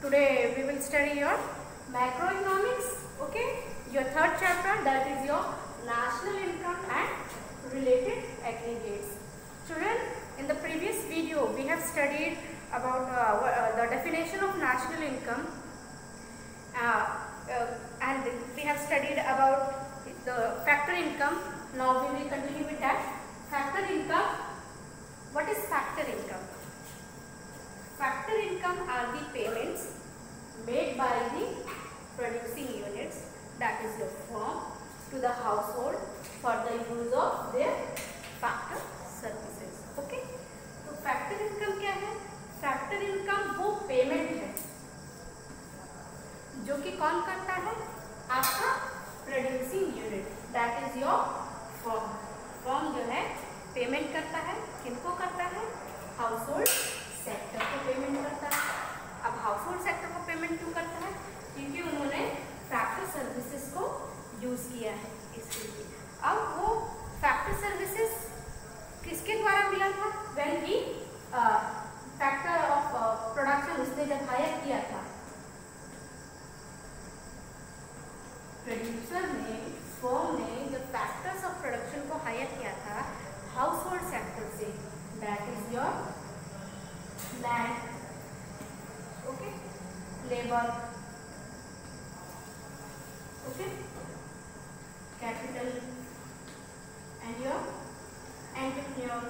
Today we will study your macroeconomics, okay? Your third chapter, that is your national income and related aggregates. Children, in the previous video we have studied about the definition of national income and we have studied about the factor income. Now we will continue with that. Factor income. What is factor income? Factor income are the payments made by the producing units, that is the firm, to the household for the use of their factor services. Okay? तो factor income क्या है? Factor income वो payment है जो कि कौन करता है? आपका producing unit, that is your firm. Firm जो है पेमेंट करता है, किनको करता है? हाउस होल्ड सेक्टर को पेमेंट करता है. अब हाउस होल्ड सेक्टर को पेमेंट क्यों करता है? क्योंकि उन्होंने फैक्टर सर्विसेज को यूज किया है इसके लिए. अब वो फैक्टर सर्विसेज किसके द्वारा मिला था? When he factor of production उसने जब हायर किया था, प्रोड्यूसर ने, फर्म ने जब फैक्टर्स ऑफ प्रोडक्शन को हायर किया था हाउस होल्ड सेक्टर से, that is your land, okay, labour, okay, capital and your entrepreneur.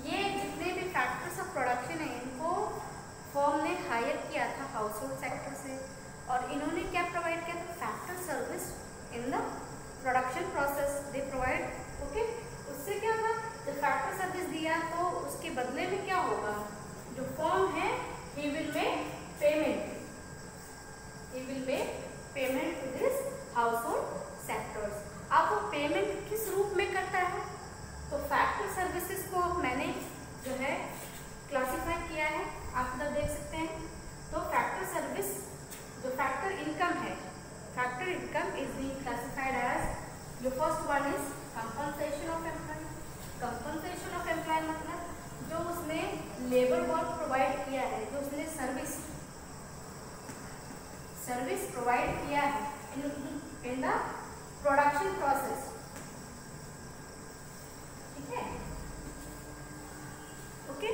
ये जितने भी फैक्टर्स ऑफ प्रोडक्शन है इनको फर्म ने हायर किया था हाउस होल्ड सेक्टर से, और इन्होंने क्या प्रोवाइड किया था? Factor service in the production process they provide. Okay, उससे क्या होगा? जब फैक्टर सर्विस दिया तो उसके बदले में क्या होगा? जो फर्म है he will make payment, he will make payment to this household sectors. अब वो पेमेंट किस रूप में करता है? तो फैक्टर सर्विसेज को मैंने जो है क्लासिफाई किया है, आप इधर देख सकते हैं. तो फैक्टर सर्विस, जो फैक्टर इनकम है, factor income is being classified as, जो first one is compensation of employ. Compensation of employ मतलब जो उसने लेबर वर्क प्रोवाइड किया है, जो उसने सर्विस प्रोवाइड किया है इन द प्रोडक्शन प्रोसेस. ठीक है, ओके,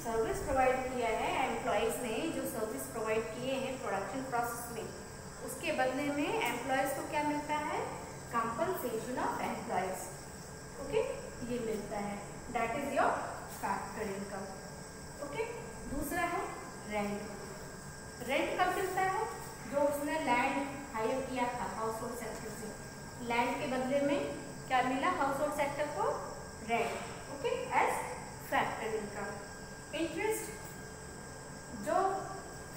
सर्विस प्रोवाइड किया है एम्प्लॉयज ने, जो सर्विस प्रोवाइड किए हैं प्रोडक्शन प्रोसेस में, उसके बदले में एम्प्लॉयज को क्या मिलता है? Compensation of employees. ओके, ये मिलता है, that is your factor income. Okay, दूसरा है रेंट. रेंट कब मिलता है? जो उसने लैंड हायर किया था हाउस होल्ड सेक्टर से, लैंड के बदले में क्या मिला हाउस होल्ड सेक्टर को? Rent. Okay, age factor income. Interest, जो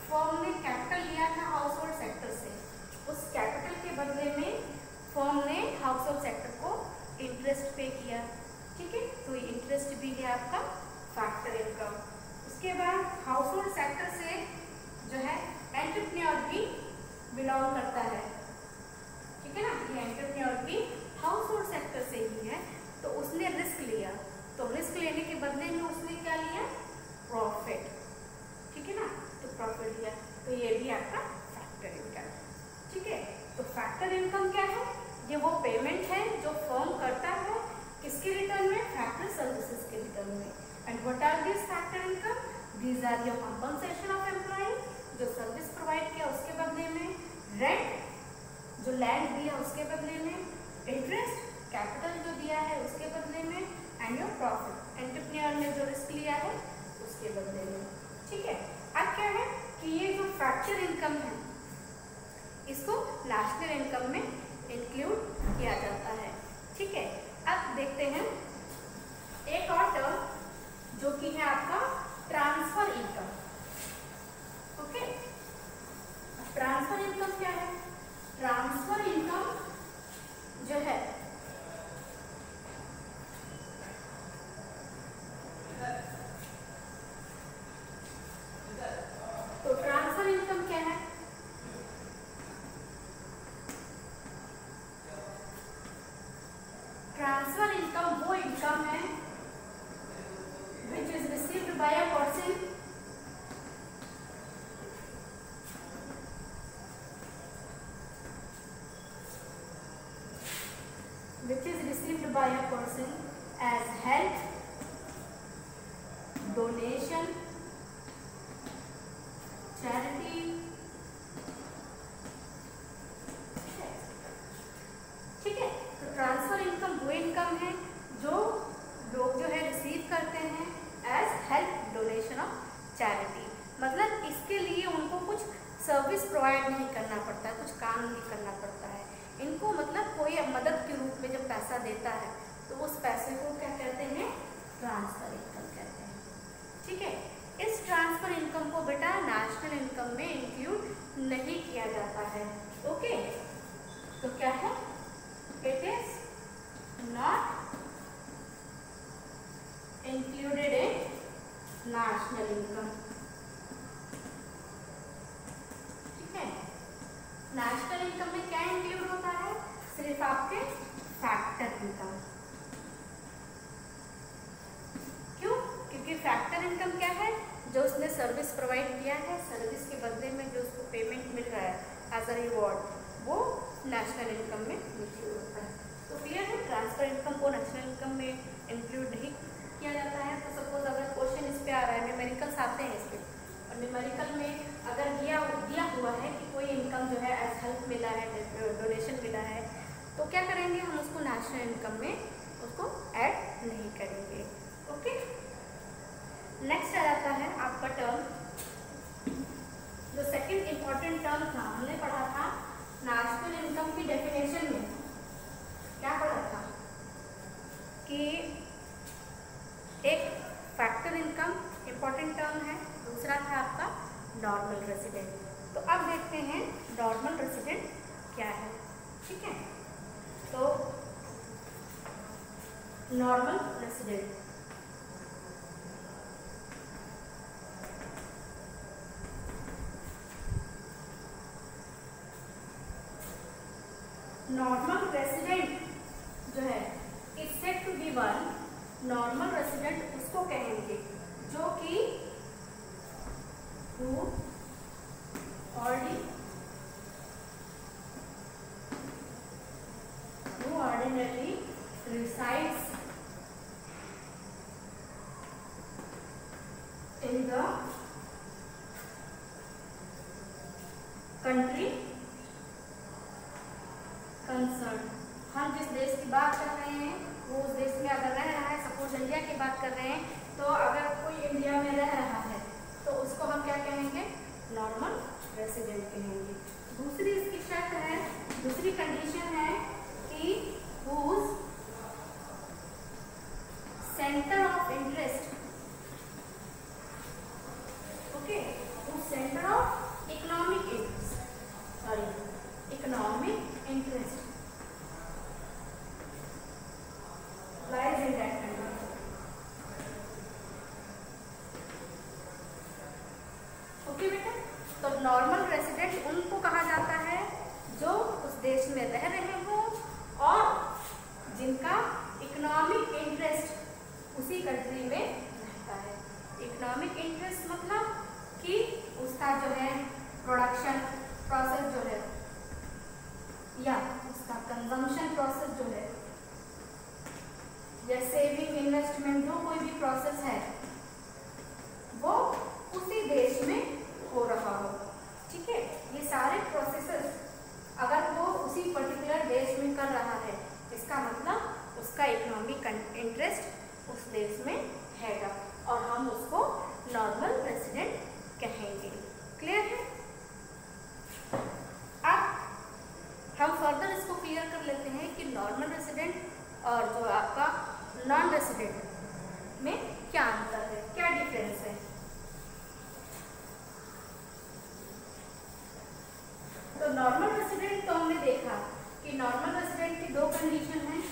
फर्म ने कैपिटल लिया था हाउस होल्ड सेक्टर से, उस कैपिटल के बदले में फर्म ने हाउस होल्ड सेक्टर को इंटरेस्ट पे किया. ठीक है, तो ये इंटरेस्ट भी है आपका फैक्टर इनकम. उसके बाद हाउस होल्ड सेक्टर से जो है एंटरप्रेन्योर भी बिलोंग करता है. ठीक है ना, ये एंटरप्रेन्योर भी हाउस होल्ड सेक्टर से ही है. तो उसने रिस्क लिया, तो रिस्क लेने के बदले में उसने क्या लिया? प्रॉफिट. ठीक है ना, तो प्रॉफिट लिया, तो ये भी आपका फैक्टर इनकम. ठीक है, तो फैक्टर इनकम क्या है? ये वो पेमेंट है जो फर्म करता है किसके रिटर्न में? फैक्टर सर्विसेज के रिटर्न में. And what are this factor income? These are your compensation of employ, जो सर्विस प्रोवाइड किया उसके बदले में, रेंट, जो लैंड दिया उसके बदले में, इंटरेस्ट, कैपिटल जो दिया है उसके बदले में, एंड योर प्रॉफिट, एंटरप्रेन्योर ने जो रिस्क लिया है उसके बदले में. ठीक है, अब क्या है कि ये जो फैक्टर इनकम है इसको नेशनल इनकम में इंक्लूड किया जाता है. ठीक है, अब देखते हैं एक और टर्म जो कि है आपका transfer income. Okay, transfer income क्या है? ट्रांसफर इनकम जो है तो ट्रांसफर इनकम क्या है? ट्रांसफर इनकम वो इंक्लूडेड इन नेशनल इनकम। ठीक है, नेशनल इनकम में क्या इंक्लूड होता है? सिर्फ आपके फैक्टर इनकम। क्यों? क्योंकि फैक्टर इनकम क्या है? जो उसने सर्विस प्रोवाइड किया है, सर्विस के बदले में जो उसको पेमेंट मिल रहा है एज अ रिवॉर्ड, वो नेशनल इनकम में इंक्लूड होता है। तो क्लियर है, ट्रांसफर इनकम को नेशनल इनकम में इंक्लूड नहीं किया जाता है। तो सपोज अगर क्वेश्चन इस पे आ रहा है, न्यूमेरिकल्स आते हैं इस पे, और न्यूमेरिकल में अगर दिया हुआ है कि कोई इनकम जो है एज हेल्प मिला है, डोनेशन मिला है, तो क्या करेंगे हम? उसको नेशनल इनकम में उसको ऐड नहीं करेंगे। ओके, नेक्स्ट आ जाता है आपका टर्म, जो सेकंड इंपॉर्टेंट टर्म था, हमने पढ़ा था नेशनल इनकम की डेफिनेशन में। क्या पढ़ा था? कि एक फैक्टर इनकम इंपॉर्टेंट टर्म है, दूसरा था आपका नॉर्मल रेसिडेंट। तो अब देखते हैं नॉर्मल रेसिडेंट क्या है। ठीक है, तो नॉर्मल रेसिडेंट नॉर्मल रेसिडेंट जो है is said to be one, normal resident उसको कहेंगे जो कि who ordinarily resides in the country concerned। हम जिस देश की बात कर रहे हैं वो उस देश में अगर रह रहा है, सपोज इंडिया की बात कर रहे हैं, तो अगर कोई इंडिया में रह रहा है तो उसको हम क्या कहेंगे? नॉर्मल रेसिडेंट कहेंगे। दूसरी इसकी शर्त है, दूसरी कंडीशन है कि whose centre of interest, okay, whose centre of economic interest, sorry economic interest lies in that country। Okay बेटा, तो नॉर्मल रेसिडेंट उनको कहा जाता है जो उस देश में रह रहे हो और जिनका इकोनॉमिक इंटरेस्ट उसी कंट्री में रहता है। इकोनॉमिक इंटरेस्ट मतलब कि उसका जो है प्रोडक्शन प्रोसेस जो है या उसका कंजम्पशन प्रोसेस जो है या सेविंग इन्वेस्टमेंट, जो कोई भी प्रोसेस है वो उसी देश में हो रहा हो। ठीक है, ये सारे प्रोसेसेस अगर वो उसी पर्टिकुलर देश में कर रहा है, इसका मतलब उसका इकोनॉमिक इंटरेस्ट उस देश में हैगा और हम उसको नॉर्मल रेसिडेंट कहेंगे। क्लियर है? अब हम फर्दर इसको क्लियर कर लेते हैं कि नॉर्मल रेसिडेंट और जो आपका नॉन रेसिडेंट में क्या अंतर है, क्या डिफरेंस है। तो नॉर्मल रेसिडेंट तो हमने देखा कि नॉर्मल रेसिडेंट की दो कंडीशन हैं,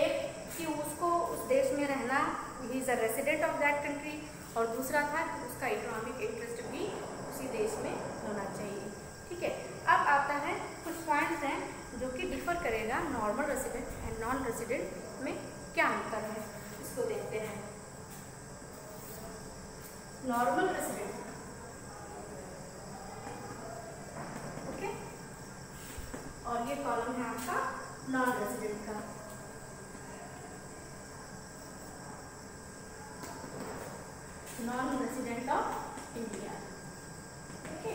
एक कि उसको उस देश में रहना, he is a resident of that country, और दूसरा था कि उसका इकोनॉमिक इंटरेस्ट भी उसी देश में होना चाहिए। ठीक है, अब आता है कुछ पॉइंट्स हैं जो कि डिफर करेगा normal resident and non resident में क्या अंतर है, इसको देखते हैं। नॉर्मल रेसिडेंट, ओके, और ये कॉलम है आपका नॉन रेसिडेंट का। Non resident of India, okay,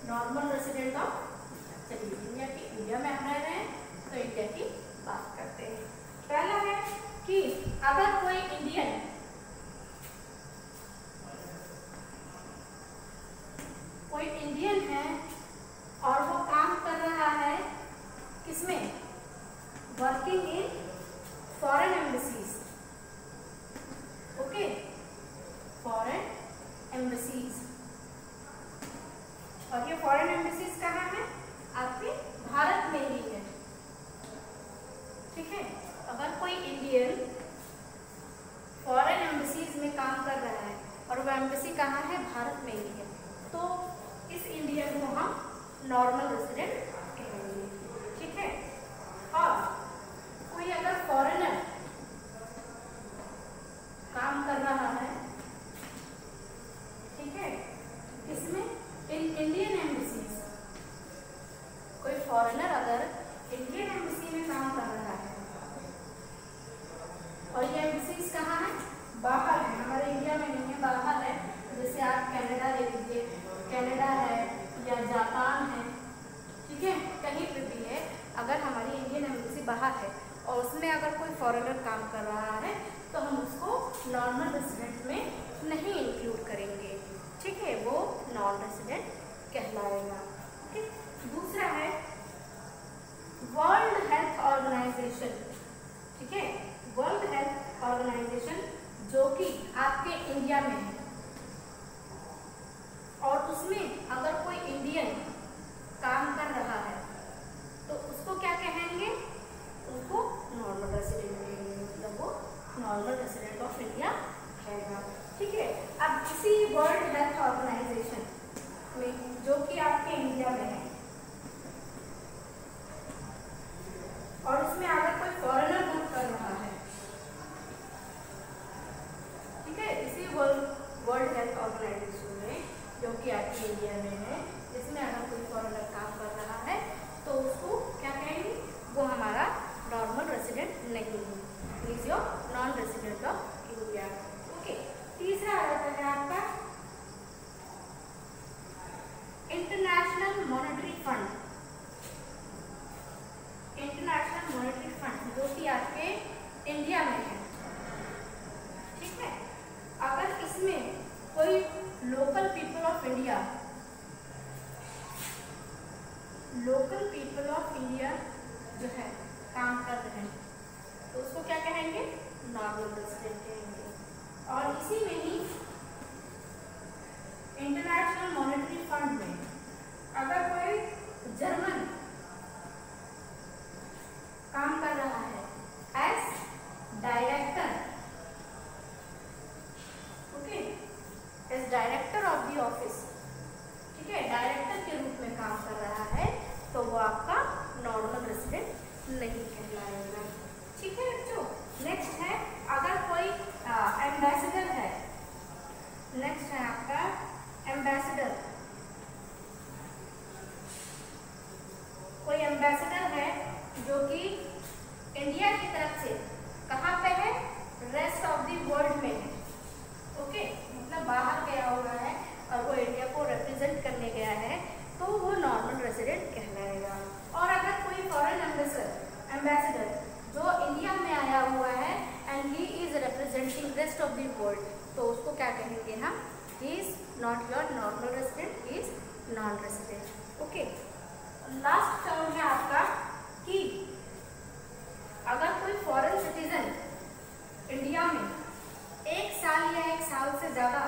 normal resident of, चलिए इंडिया में हम रह रहे हैं तो इंडिया की बात करते हैं। पहला है कि अगर कोई इंडियन है और वो काम कर रहा है किसमें? Working in foreign embassies, okay, foreign embassies, और ये फॉरेन एम्बेसीज कहाँ है? आपके भारत में ही है। ठीक है, अगर कोई इंडियन वो एम्बेसी कहाँ है, भारत में ही है, तो इस इंडियन को हम नॉर्मल रेसिडेंट कहेंगे, ठीक है। और कोई अगर फॉरेनर काम कर रहा है, ठीक है, इसमें इन इंडियन एम्बेसीज, कोई फॉरेनर अगर इंडियन एम्बेसी में काम कर रहा है और ये एम्बेसीज कहाँ है, बाहर है, हमारे इंडिया में नहीं है, बाहर है, जैसे आप कनाडा ले लीजिए, कनाडा है या जापान है, ठीक है, कहीं पे भी है, अगर हमारी इंडियन एम्बेसी बाहर है और उसमें अगर कोई फॉरेनर काम कर रहा है तो हम उसको नॉर्मल रेसिडेंट में नहीं इंक्लूड करेंगे, ठीक है, वो नॉन रेसिडेंट कहलाएगा। ठीक, दूसरा है वर्ल्ड हेल्थ ऑर्गेनाइजेशन, ठीक है, वर्ल्ड हेल्थ ऑर्गेनाइजेशन जो कि आपके इंडिया में है और उसमें अगर कोई इंडियन काम कर रहा है तो उसको क्या कहेंगे, उसको नॉर्मल रेसिडेंट कहेंगे, मतलब वो नॉर्मल रेसिडेंट ऑफ इंडिया रहेगा, ठीक है। अब इसी वर्ल्ड हेल्थ ऑर्गेनाइजेशन में जो कि आपके इंडिया में है और इसमें अगर कोई फॉरेनर वर्क कर रहा है, ठीक है, इसी वर्ल्ड हेल्थ ऑर्गेनाइजेशन में जो कि आपके इंडिया में है, इसमें अगर कोई फॉरेनर काम कर रहा है तो उसको क्या कहेंगे, वो हमारा नॉर्मल रेसिडेंट नहीं है, is your non resident of India, okay. तीसरा आता है आपका international monetary fund, international monetary fund जो कि आपके इंडिया में है, ठीक है, अगर इसमें कोई local people of India, local people of India जो है काम कर रहे हैं तो उसको क्या कहेंगे, नॉर्मल रेसिडेंट कहेंगे। और इसी में ही इंटरनेशनल मॉनेटरी फंड में अगर कोई जर्मन काम कर रहा है as director, okay, as director of the office, ठीक है, डायरेक्टर के रूप में काम कर रहा है तो वो आपका नॉर्मल रेसिडेंट नहीं कहलाएगा, ठीक है बच्चों। नेक्स्ट है अगर कोई एम्बेसडर है, नेक्स्ट है आपका एम्बेसडर, कोई एम्बेसडर है जो कि इंडिया की तरफ से कहाँ पे है, रेस्ट ऑफ द वर्ल्ड में है, ओके, मतलब बाहर गया हुआ है और वो इंडिया को रिप्रेजेंट करने गया है तो वो नॉर्मल रेसिडेंट कहलाएगा। और अगर कोई फॉरेन एम्बेसडर जो इंडिया में आया हुआ है and he is representing rest of the world तो उसको क्या कहेंगे हम, he is not your normal resident, he is non resident, okay. Last term है आपका कि अगर कोई फॉरेन सिटीजन इंडिया में 1 साल या 1 साल से ज्यादा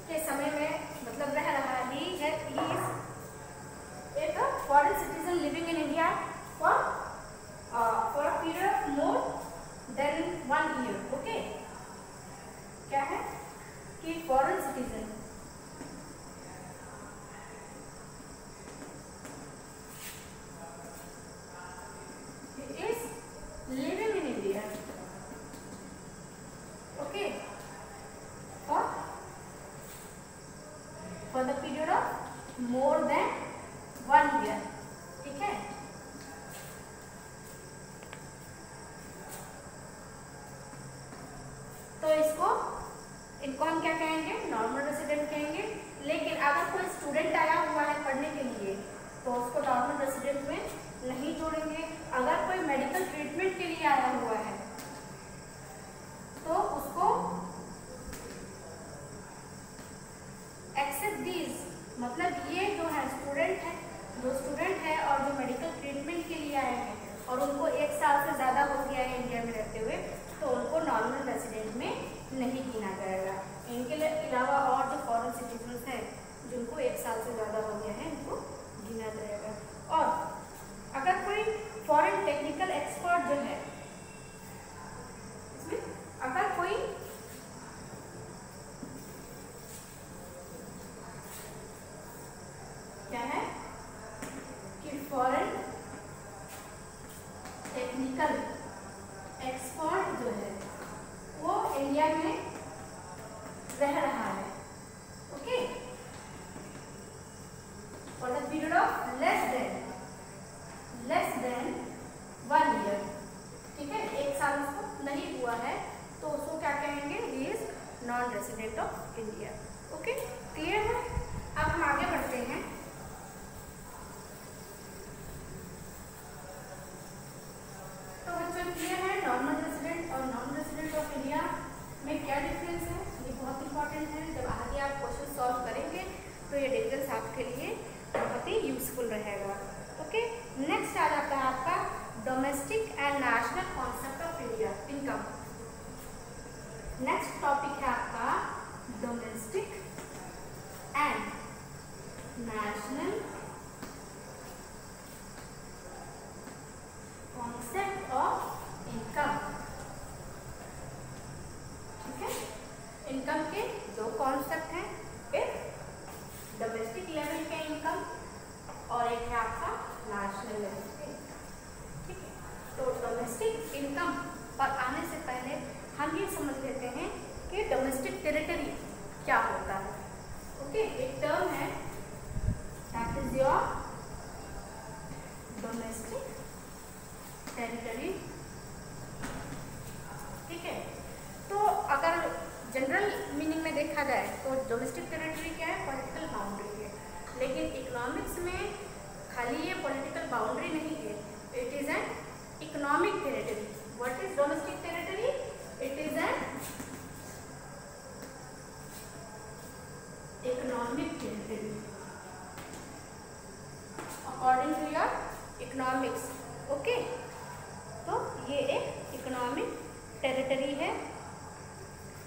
के समय में मतलब रह रहा है, ही इज एक foreign citizen living in India for a period of more than 1 year, okay, क्या है कि foreign citizen is living in India, okay, for the period of more than 1 year, ठीक है। तो इनको हम क्या कहेंगे, नॉर्मल रेसिडेंट कहेंगे। लेकिन अगर कोई स्टूडेंट आया हुआ है पढ़ने के लिए तो उसको नॉर्मल रेसिडेंट में नहीं जोड़ेंगे। अगर कोई मेडिकल ट्रीटमेंट के लिए आया हुआ है तो उसको एक्सेप्ट दीज, मतलब ये जो है स्टूडेंट है और जो मेडिकल ट्रीटमेंट के लिए आए हैं और उनको 1 साल से ज़्यादा हो गया है इंडिया में रहते हुए तो उनको नॉर्मल रेसिडेंट में नहीं गिना जाएगा। इनके अलावा और जो फॉरेन सिटीजन्स हैं जिनको 1 साल से ज़्यादा हो गया है इनको गिना जाएगा। और अगर कोई फॉरेन टेक्निकल एक्सपर्ट जो है इसमें अगर कोई non resident of India. Okay, clear है? अब हम आगे बढ़ते हैं। तो बच्चों क्लियर है नॉर्मल रेजिडेंट और नॉन रेजिडेंट ऑफ इंडिया में क्या डिफरेंस है? ये बहुत इंपॉर्टेंट है। जब आगे आप क्वेश्चन सॉल्व करेंगे तो ये डिफरेंस आपके लिए बहुत ही यूजफुल रहेगा। ओके, नेक्स्ट आ जाता है आपका domestic and national concept of India income. Next topic है आपका domestic and national concept of income. ठीक है, इनकम के दो कॉन्सेप्ट हैं, एक डोमेस्टिक लेवल का इनकम और एक है आपका नेशनल लेवल पे। ठीक है, तो डोमेस्टिक इनकम पर आने से पहले हम ये समझ लेते हैं कि डोमेस्टिक टेरिटरी क्या होता है। ओके, एक टर्म है that is your domestic territory. ठीक है, तो अगर जनरल मीनिंग में देखा जाए तो डोमेस्टिक टेरिटरी क्या है? पॉलिटिकल बाउंड्री है। लेकिन इकोनॉमिक्स में खाली ये पॉलिटिकल बाउंड्री नहीं है, it is an economic territory. What is domestic territory? It is an economic territory according to your economics. Okay, तो ये एक इकोनॉमिक टेरिटरी है।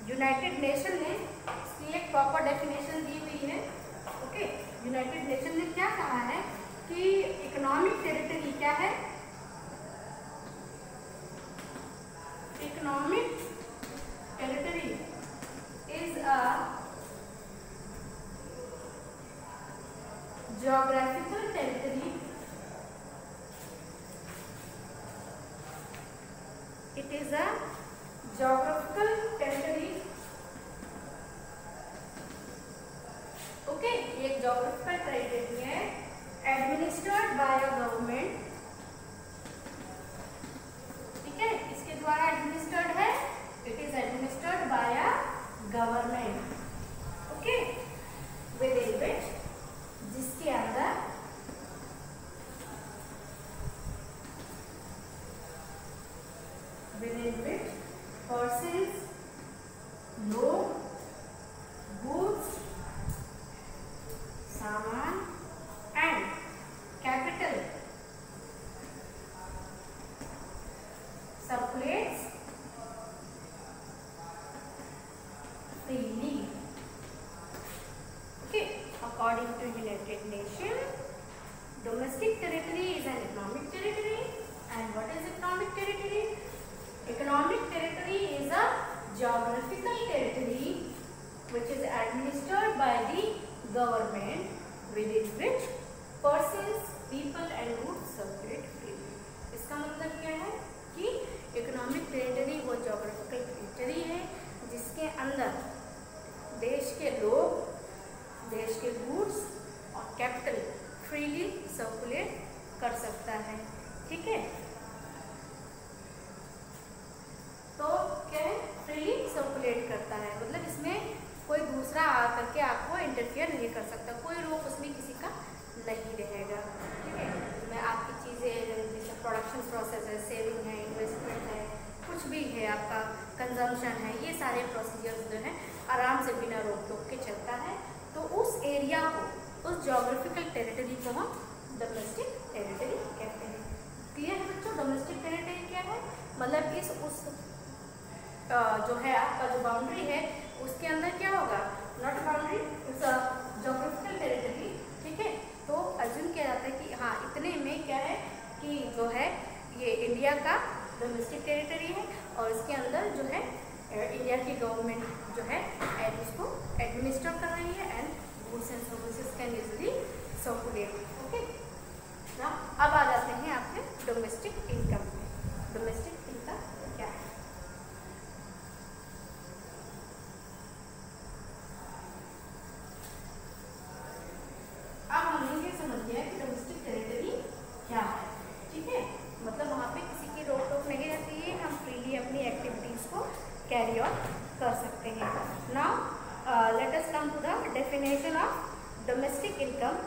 यूनाइटेड नेशन ने इसकी एक प्रॉपर डेफिनेशन दी हुई है। ओके, यूनाइटेड नेशन ने क्या कहा है कि इकोनॉमिक टेरिटरी क्या है? Economic territory is a geographical territory. It is a geographical territory. Okay, ये एक geographical territory है, administered by a government. ठीक है, इसके द्वारा administered है, it is administered by a government. Okay, within which जिसके अंदर within which persons, लोग, goods, सामान and capital circulates freely. Okay, according to United Nations, domestic territory is an economic territory. And what is economic territory? Economic territory is a geographical territory which is administered by the government, within which persons, people and goods circulate freely. इसका मतलब क्या है कि economic territory वो geographical territory है जिसके अंदर देश के लोग, देश के गुड्स और कैपिटल फ्रीली सर्कुलेट कर सकता है। ठीक है, तो क्या है? फ्रीली सर्कुलेट करता है, मतलब इसमें कोई दूसरा आकर के आपको इंटरफियर नहीं कर सकता, कोई रोक उसमें किसी का नहीं रहेगा। ठीक है, मैं आपकी चीज़ें जैसे प्रोडक्शन प्रोसेस है, सेविंग है, इन्वेस्टमेंट है, कुछ भी है, आपका कंजम्पशन है, ये सारे प्रोसीजर्स जो है आराम से बिना रोक टोक के चलता है। तो उस एरिया को, उस ज्योग्राफिकल टेरिटरी को हम डोमेस्टिक टेरिटरी कहते हैं। क्लियर है बच्चों? डोमेस्टिक टेरिटरी क्या है? मतलब इस उस जो है आपका जो बाउंड्री है उसके अंदर क्या होगा? Not boundary, it's a geographical territory. ठीक है, तो अज्यूम किया जाता है कि हाँ इतने में क्या है कि जो है ये इंडिया का डोमेस्टिक टेरिटरी है और इसके अंदर जो है इंडिया की गवर्नमेंट जो है इसको एडमिनिस्टर कर रही है and goods and services can easily circulate. Okay, अब आ जाते हैं आपके डोमेस्टिक इनकम में। डोमेस्टिक इनकम क्या है? अब हमने ये समझ लिया कि डोमेस्टिक टेरिटरी क्या है। ठीक है, मतलब वहाँ पे किसी की रोक टोक नहीं रहती है, हम फ्रीली अपनी एक्टिविटीज को कैरी कैरी आउट कर सकते हैं। Now let us come to the definition of domestic income.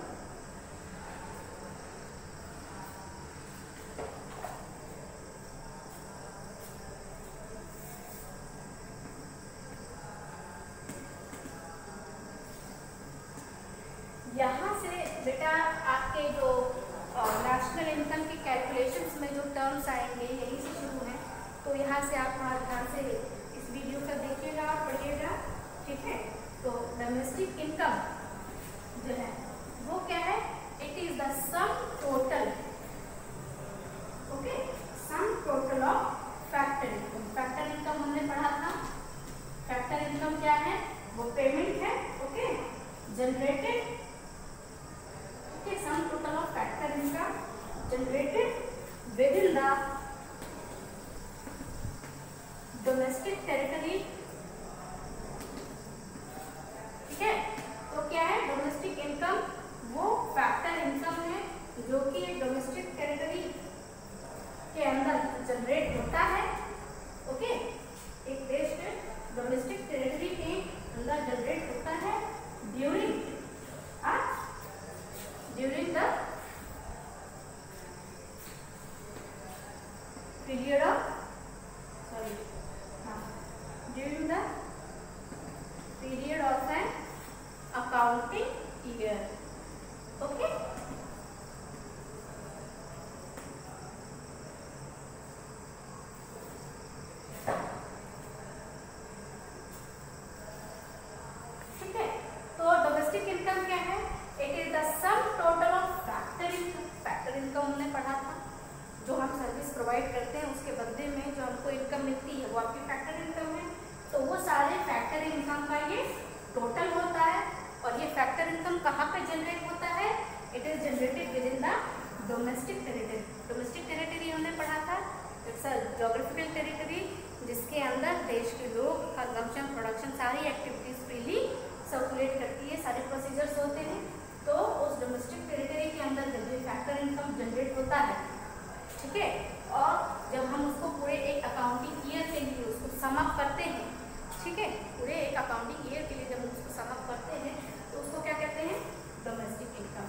यहाँ से बेटा आपके जो नेशनल इनकम की कैलकुलेशंस में जो टर्म्स आएंगे यहीं से शुरू हैं, तो यहाँ से आप ध्यान से इस वीडियो का देखिएगा और पढ़िएगा, ठीक है। तो डोमेस्टिक इनकम जो है वो क्या है? It is the sum total, okay, sum total of factor income. Factor income हमने पढ़ा था। फैक्टर इनकम क्या है? वो पेमेंट है, okay, generated, sum total of factor income generated within the domestic territory, ठीक है। तो क्या है डोमेस्टिक इनकम? वो फैक्टर इनकम है जो कि डोमेस्टिक टेरिटरी के अंदर जनरेट होता है, ओके। एक देश के डोमेस्टिक टेरिटरी के अंदर जनरेट होता है during the period of during the period of an accounting year, okay। ठीक है, तो डोमेस्टिक इनकम क्या है? It is the sum total of factor income. Factor income हमने पढ़ा था, जो हम सर्विस प्रोवाइड करते हैं उसके बदले में जो हमको इनकम मिलती है वो आपकी फैक्टर इनकम है। तो वो सारे फैक्टर इनकम का ये टोटल होता है। और ये फैक्टर इनकम कहाँ पे जनरेट होता है? It is generated with in the domestic territory. Domestic territory हमने पढ़ा था, इट्स अ ज्योग्राफिकल टेरिटरी जिसके अंदर देश के लोग कंजम्पशन, प्रोडक्शन, सारी एक्टिविटीज फ्रीली सर्कुलेट करती है, सारे प्रोसीजर्स होते हैं। तो उस डोमेस्टिक टेरिटरी के अंदर जब ये फैक्टर इनकम जनरेट होता है, ठीक है, और जब हम उसको पूरे एक अकाउंटिंग ईयर के लिए उसको सम अप करते हैं, ठीक है, पूरे एक अकाउंटिंग ईयर के लिए जब हम उसको सम अप करते हैं तो उसको क्या कहते हैं? डोमेस्टिक इनकम,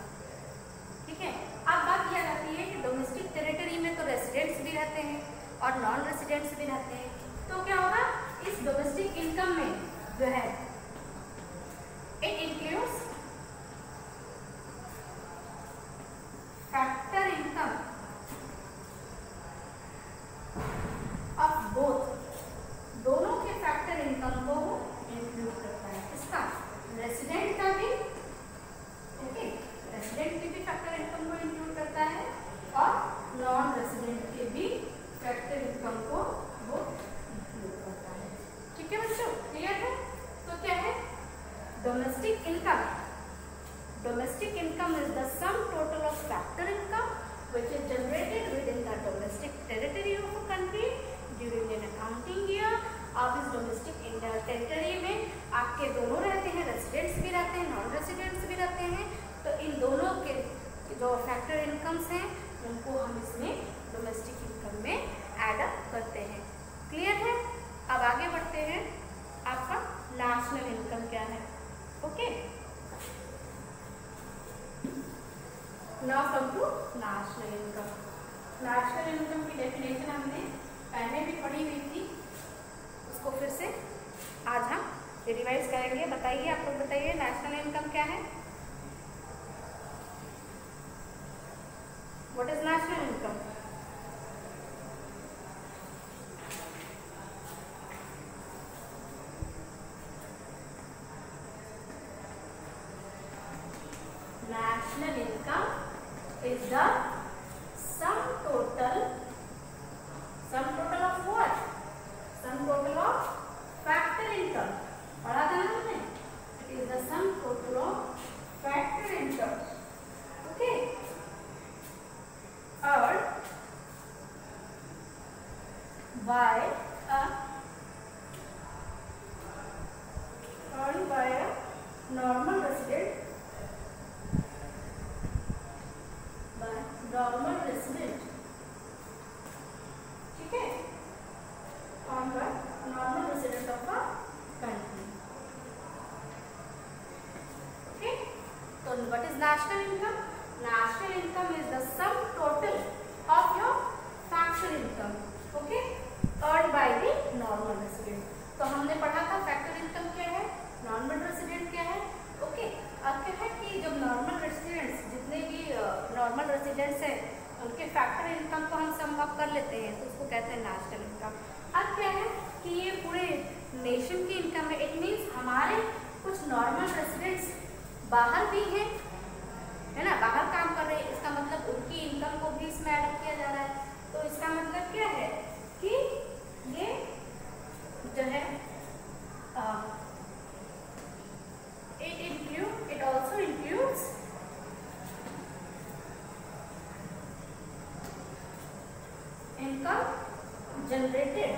ठीक है। अब बात यह आती है कि डोमेस्टिक टेरिटरी में तो रेसिडेंट्स भी रहते हैं और नॉन रेसिडेंट्स भी रहते हैं। तो क्या होगा इस डोमेस्टिक इनकम में जो है it includes factor income of both, दोनों के फैक्टर इनकम को इंक्लूड करता है। इसका रेसिडेंट का भी, ओके, रेसिडेंट की भी फैक्टर इनकम को इंक्लूड करता है और नॉन रेसिडेंट के भी फैक्टर इनकम को वो इंक्लूड करता है, ठीक है बच्चों, क्लियर है। तो क्या है domestic income? Domestic income is the sum total of factor income which is generated within the domestic territory of a country during an accounting year। अब इस डोमेस्टिक टेरिटरी में आपके दोनों रहते हैं, रेसिडेंट्स भी रहते हैं, नॉन रेसिडेंट्स भी रहते हैं। तो इन दोनों के जो फैक्टर इनकम्स हैं उनको हम इसमें डोमेस्टिक इनकम में ऐड अप करते हैं, क्लियर है। अब आगे बढ़ते हैं, आपका नेशनल इनकम क्या है, okay. Now come to national income. National income की डेफिनेशन हमने पहले भी पढ़ी हुई थी, उसको फिर से आज हम रिवाइज करेंगे। बताइए, आप लोग बताइए नेशनल इनकम क्या है? What is national income? National income is the sum total of what? Sum total of factor income. पढ़ा था ना हमने? It is the sum total of factor income. Okay. Earned by a normal resident, by what is national income? National income is the sum total of your factor income, okay, earned by the normal resident. तो हमने पढ़ा था factor income क्या है, normal resident क्या है, okay. अब क्या है कि जब नॉर्मल रेसिडेंट्स, जितने भी नॉर्मल रेसिडेंट्स हैं, उनके फैक्टर इनकम को हम सम अप कर लेते हैं तो उसको कहते हैं नेशनल इनकम। अब क्या है कि ये पूरे नेशन की इनकम है। इट मीन्स हमारे कुछ नॉर्मल रेसिडेंट्स बाहर भी हैं, है ना, बाहर काम कर रहे हैं, इसका मतलब उनकी इनकम को भी इसमें ऐड किया जा रहा है। तो इसका मतलब क्या है कि ये जो है it also includes income generated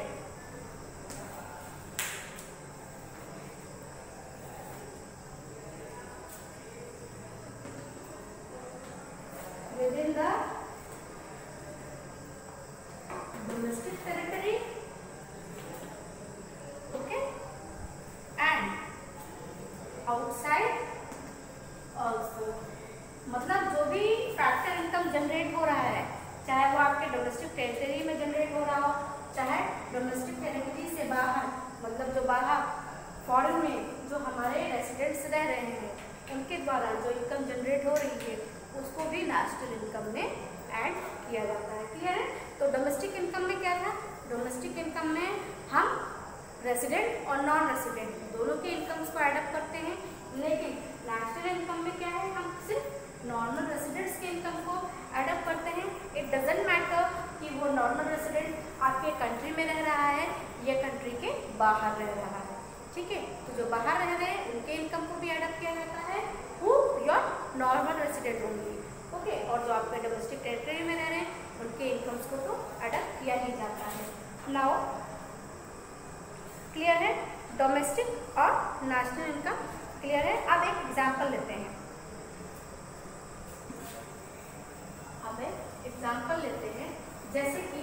within the domestic territory, okay, and outside also। मतलब जो भी फैक्टर इनकम जनरेट हो रहा है, चाहे वो आपके डोमेस्टिक टेरिटरी में जनरेट हो रहा हो, चाहे डोमेस्टिक टेरिटरी से बाहर, मतलब जो बाहर फॉरेन में जो हमारे रेसिडेंट्स रह रहे हैं उनके द्वारा जो इनकम जनरेट हो रही है उसको भी नेशनल इनकम में ऐड किया जाता है। क्लियर है? तो डोमेस्टिक इनकम में क्या था, डोमेस्टिक इनकम में हम रेसिडेंट और नॉन रेसिडेंट दोनों के इनकम्स को एडअप करते हैं, लेकिन नेशनल इनकम में क्या है, हम सिर्फ नॉर्मल रेसिडेंट्स के इनकम को एडअप करते हैं। इट डजंट मैटर कि वो नॉर्मल रेसिडेंट आपके कंट्री में रह रहा है या कंट्री के बाहर रह रहा है, ठीक है। तो जो बाहर रह रहे हैं उनके इनकम को भी एडअप किया जाता है, वो योर नॉर्मल रेसिडेंट होंगे, ओके। और जो आपके डोमेस्टिक टेरिटरी में रह रहे हैं उनके इनकम्स को तो एडअप किया ही जाता है। नाउ क्लियर है डोमेस्टिक और नेशनल इनकम, क्लियर है। अब एक एग्जांपल लेते हैं, अब एक एग्जांपल लेते हैं, जैसे कि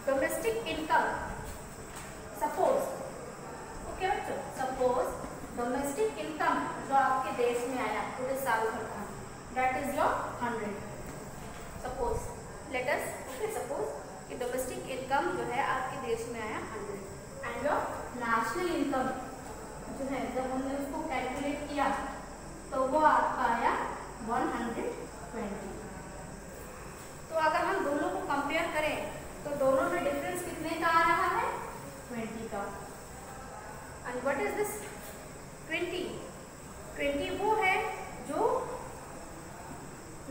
डोमेस्टिक इनकम, सपोज, ओके बच्चों, सपोज डोमेस्टिक इनकम जो आपके देश में आया पूरे साल भर का, that is your 100। Suppose let us, okay, suppose कि डोमेस्टिक इनकम जो है आपके देश में आया 100 एंड योर नेशनल इनकम जो है जब हमने उसको कैलकुलेट किया तो वो आपका आया 120। तो अगर हम दोनों को कंपेयर करें तो दोनों में डिफरेंस कितने का आ रहा है, 20 का। एंड व्हाट इज दिस 20 वो है जो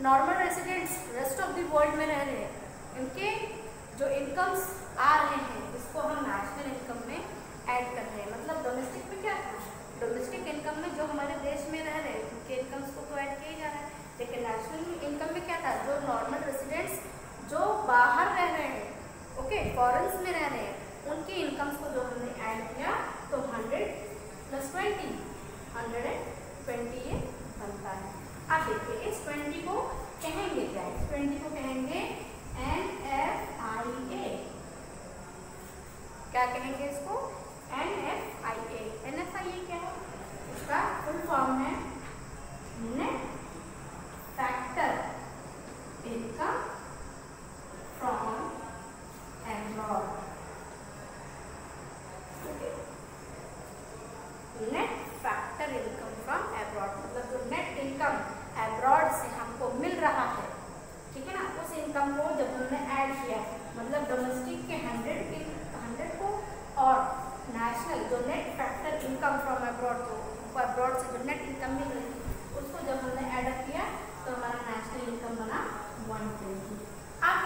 normal residents rest of the world में रह रहे हैं, उनके जो इनकम्स आ रहे हैं इसको हम नेशनल इनकम में ऐड कर रहे हैं। मतलब डोमेस्टिक में क्या था, डोमेस्टिक इनकम में जो हमारे देश में रह रहे हैं उनके इनकम्स को तो ऐड किया जा रहा है, लेकिन नेशनल इनकम में क्या था, जो नॉर्मल रेसिडेंट्स जो बाहर रह रहे हैं, ओके, फॉरेन्स में रह रहे हैं, उनकी इनकम्स को जो हमने ऐड किया तो 100 + 20 120 ये बनता है। अब देखिए इस 20 को कहेंगे क्या, इस 20 को कहेंगे NFIA। क्या कहेंगे इसको, NFIA। NFIA क्या है, इसका फुल फॉर्म है net factor income from abroad. Net factor income from abroad मतलब जो नेट इनकम एब्रॉड से हमको मिल रहा है, ठीक है ना, उस इनकम को जब हमने ऐड किया, मतलब डोमेस्टिक के 100 को और नेशनल जो net factor income from abroad, जो एब्रॉड से जो नेट इनकम मिल रही है उसको जब हमने ऐड किया तो हमारा नेशनल इनकम बना 120। अब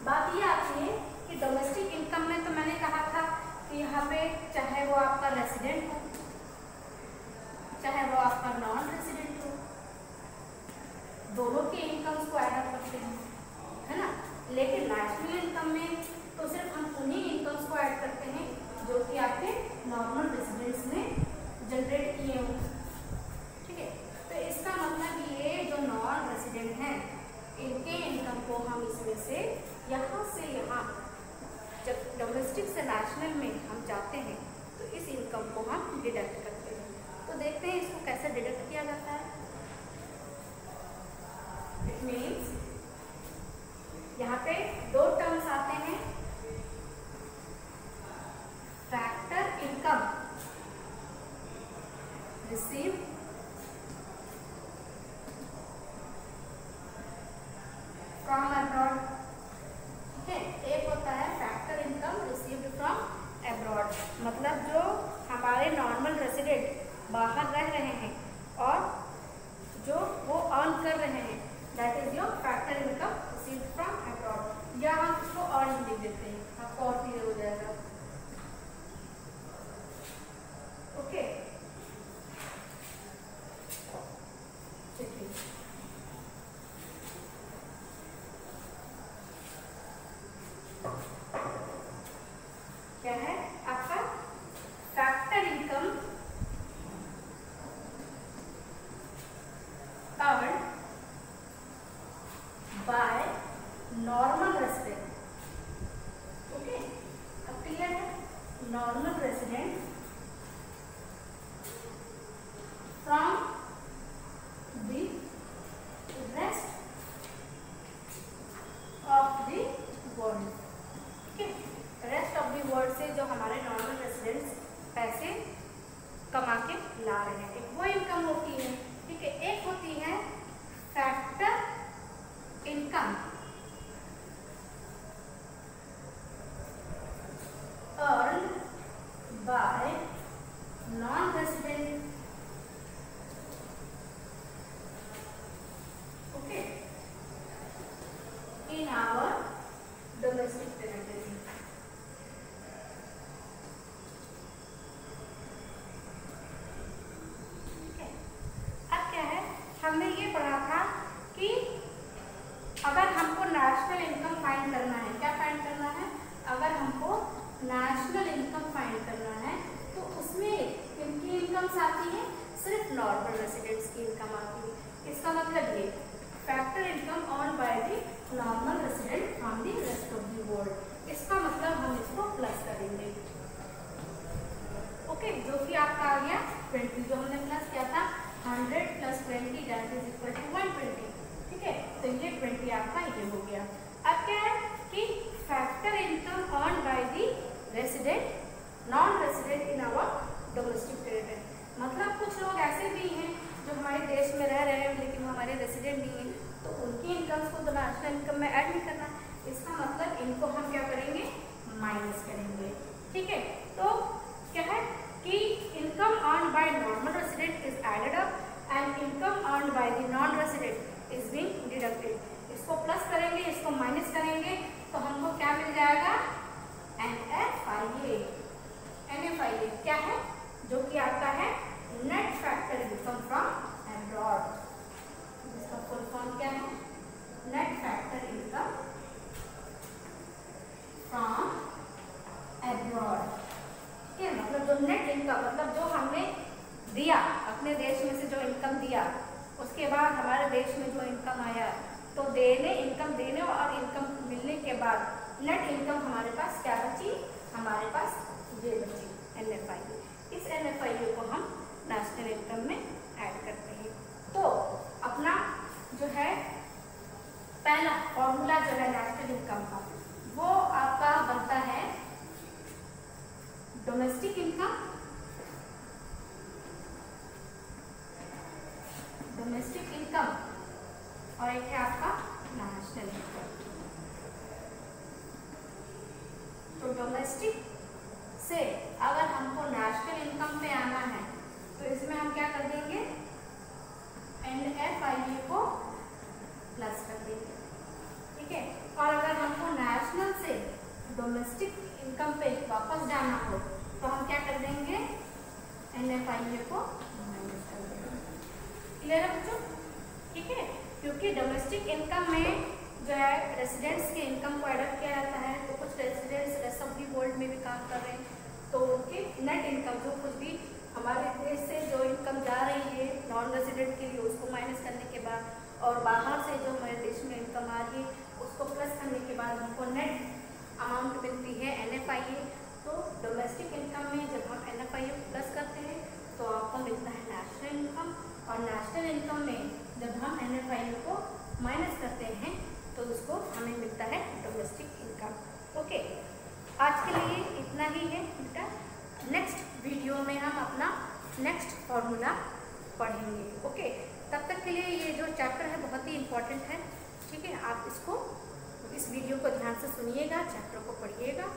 बात ये आती है कि डोमेस्टिक इनकम में तो मैंने कहा था कि यहाँ पे चाहे वो आपका रेसिडेंट हो चाहे वो आपका नॉन रेसिडेंट हो, दोनों के इनकम्स को ऐड करते हैं, है ना। लेकिन नेशनल इनकम में तो सिर्फ हम उन्हीं इनकम्स को ऐड करते हैं जो कि आपके नॉर्मल रेसिडेंट्स ने जनरेट किए हों, ठीक है। तो इसका मतलब ये जो नॉन रेसिडेंट हैं इनके इनकम को हम इसमें से यहाँ जब डोमेस्टिक से नेशनल में हम जाते हैं तो तो इस इनकम को हम डिडक्ट करते हैं। तो देखते हैं इसको कैसे डिडक्ट किया जाता है। इट मीन्स यहाँ पे दो टर्म्स आते हैं, factor income received from abroad. ठीक है, एक होता है factor income received from abroad, मतलब जो हमारे नॉर्मल रेसिडेंट बाहर रह रहे हैं और जो वो अर्न कर रहे हैं, that is your factor income received from abroad. या हम इसको और लिख देते हैं, आपको और क्लियर हो जाएगा। ओके, चलिए क्या है आपका factor income earned by normal resident। Okay, अब क्लियर है, normal resident from the rest of the world. ठीक है, रेस्ट ऑफ द वर्ल्ड से जो हमारे नॉर्मल रेसिडेंट्स पैसे कमा के ला रहे हैं, एक वो इनकम होती है। ठीक है, एक होती है factor income earned by non-resident। Okay, in our domestic territory। हमने ये पढ़ा था कि अगर हमको नेशनल इनकम फाइंड करना है, क्या फाइंड करना है, अगर हमको नेशनल इनकम फाइंड करना है तो उसमें किनकी इनकम्स आती है, सिर्फ नॉर्मल रेसिडेंट्स की इनकम आती है। इसका मतलब ये factor income earned by the normal resident from the rest of the world. इसका मतलब हम इसको प्लस करेंगे। ओके, जो कि आपका आ गया 20, जो हमने प्लस किया था 100 + 20 दैट इज इक्वल टू 120। ठीक है, तो ये 20 आपका ये हो गया। अब क्या है कि factor income earned by the resident non resident in our domestic territory, मतलब कुछ लोग ऐसे भी हैं जो हमारे देश में रह रहे हैं लेकिन हमारे रेसिडेंट नहीं हैं, तो उनकी इनकम्स को तो नेशनल इनकम में ऐड नहीं करना। इसका मतलब इनको हम क्या करेंगे, माइनस करेंगे। ठीक है, तो क्या है कि income earned by normal resident is added up and income earned by the non resident is being deducted. इसको प्लस करेंगे, इसको माइनस करेंगे तो हमको क्या मिल जाएगा, NFIA। NFIA क्या है, जो कि आपका है net factor income from abroad. इसका फुल फॉर्म क्या है, net factor income from abroad. ठीक है, मतलब जो नेट इनकम, मतलब जो हमने दिया अपने देश में से जो इनकम दिया, उसके बाद हमारे देश में जो इनकम आया, तो इनकम देने और इनकम मिलने के बाद नेट इनकम हमारे पास क्या बची, हमारे पास ये बची NFIA। इस NFIA को हम नेशनल इनकम में ऐड करते हैं। तो अपना जो है पहला फॉर्मूला जो है नेशनल इनकम का, वो आपका बनता है डोमेस्टिक इनकम, और एक है आपका नेशनल इनकम। तो डोमेस्टिक से अगर हमको नेशनल इनकम पे आना है तो इसमें हम क्या कर देंगे, NFIA को प्लस कर देंगे। ठीक है, और अगर हमको नेशनल से डोमेस्टिक इनकम पे वापस जाना हो तो हम क्या कर देंगे, NFIA को माइनस कर देंगे। क्लियर है बच्चों? ठीक है, क्योंकि डोमेस्टिक इनकम में जो है रेसिडेंट्स के इनकम को एडप्ट किया जाता है, तो कुछ residents rest of the world में भी काम कर रहे हैं, तो उनकी नेट इनकम जो कुछ भी हमारे देश से जो इनकम जा रही है नॉन रेसिडेंट के लिए, उसको माइनस करने के बाद, और बाहर से जो हमारे देश में इनकम आ रही है उसको प्लस करने के बाद हमको नेट अमाउंट मिलती है NFIA। तो डोमेस्टिक इनकम में जब हम NFIU प्लस करते हैं तो आपको मिलता है नेशनल इनकम, और नेशनल इनकम में जब हम NFIU को माइनस करते हैं तो उसको हमें मिलता है डोमेस्टिक इनकम। ओके, आज के लिए इतना ही है बेटा। नेक्स्ट वीडियो में हम अपना नेक्स्ट फॉर्मूला पढ़ेंगे। ओके, तब तक के लिए ये जो चैप्टर है बहुत ही इम्पोर्टेंट है, ठीक है। आप इस वीडियो को ध्यान से सुनिएगा, चैप्टर को पढ़िएगा।